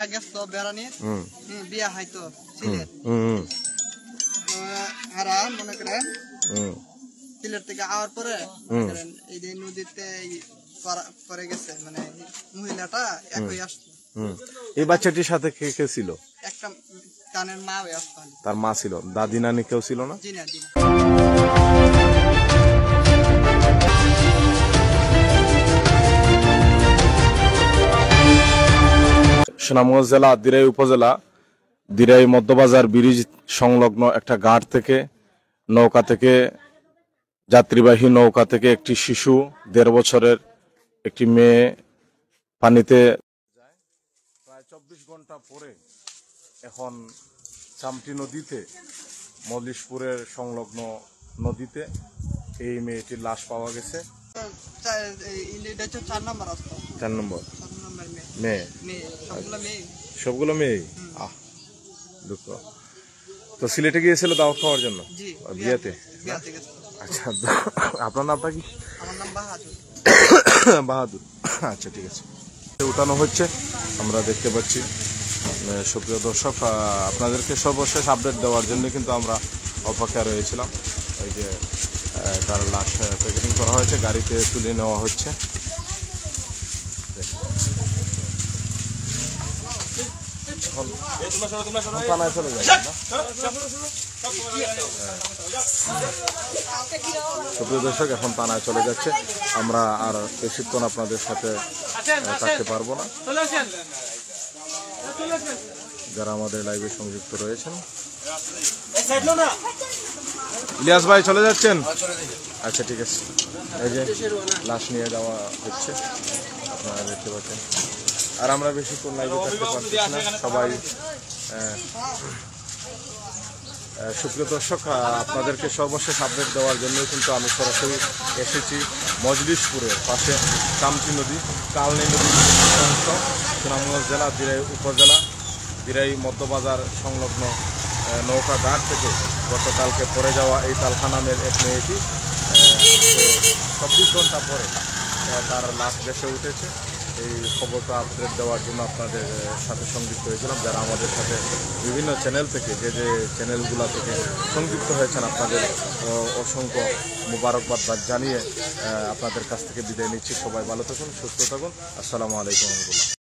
গেছো বেড়ানি বিয়া হয়তো সিলেট হারা মনে করেন সিলেট থেকে আওয়ার পরে এই যে নদীতে পরে গেছে মানে মহিলাটা একই আসতো। এই বাচ্চাটির সাথে কে কে ছিল? একটা কানের মা আসতো। তার মা ছিল, দাদি নানি কেউ ছিল না? জি না। সুনামগঞ্জ জেলা দিরাই উপজেলা দিরাই মধ্যবাজার ব্রিজ সংলগ্ন একটা ঘাট থেকে যাত্রীবাহী নৌকা থেকে একটি শিশু ১.৫ বছরের একটি মেয়ে পানিতে যায়। প্রায় ২৪ ঘন্টা পরে এখন চামটি নদীতে মল্লিশপুরের সংলগ্ন নদীতে এই মেয়েটির লাশ পাওয়া গেছে। ৪ নম্বর আসতো। ৪ নম্বর মেয়ে। সবগুলো মেয়ে। দুঃখ। তো সিলেটে গিয়েছিল দাওয়াত খাওয়ার জন্য বিয়েতে? আচ্ছা, আপনার নামটা কি? আমার নাম বাহাদুর। বাহাদুর, আচ্ছা ঠিক আছে। উঠানো হচ্ছে আমরা দেখতে পাচ্ছি। সুপ্রিয় দর্শক, আপনাদেরকে সর্বশেষ আপডেট দেওয়ার জন্য কিন্তু আমরা অপেক্ষায় রয়েছিলাম। এই যে তার লাশ প্যাকেটিং করা হয়েছে, গাড়িতে তুলে নেওয়া হচ্ছে। থানায় চলে যায় না? সুপ্রিয় দর্শক, এখন থানায় চলে যাচ্ছে। আমরা আর বেশিক্ষণ আপনাদের সাথে থাকতে পারবো না। যারা আমাদের লাইভে সংযুক্ত রয়েছেন, ইলিয়াস ভাই চলে যাচ্ছেন? আচ্ছা ঠিক আছে। এই যে লাশ নিয়ে যাওয়া হচ্ছে, আপনারা দেখতে পাচ্ছেন। আর আমরা বেশিক্ষণ লাইভে থাকতে পারছি না সবাই। সুপ্রিয় দর্শক, আপনাদেরকে সর্বশেষ আপডেট দেওয়ার জন্য কিন্তু আমি সরাসরি এসেছি মজলিশপুরের পাশে চামটি নদী, কালনী নদীর অংশ, সুনামগঞ্জ জেলা দিরাই উপজেলা দিরাই মধ্যবাজার সংলগ্ন নৌকা ঘাট থেকে গতকালকে পড়ে যাওয়া এই তালহা নামের এক মেয়েটি ২৪ ঘন্টা পরে তার লাশ ভেসে উঠেছে। এই খবরটা আপডেট দেওয়ার জন্য আপনাদের সাথে সংযুক্ত হয়েছিলাম। যারা আমাদের সাথে বিভিন্ন চ্যানেল থেকে যে চ্যানেলগুলো থেকে সংযুক্ত হয়েছেন, আপনাদের অসংখ্য মুবারকবাদ জানিয়ে আপনাদের কাছ থেকে বিদায় নিচ্ছি। সবাই ভালো থাকুন, সুস্থ থাকুন। আসসালামু আলাইকুম রহমতুল্লাহ।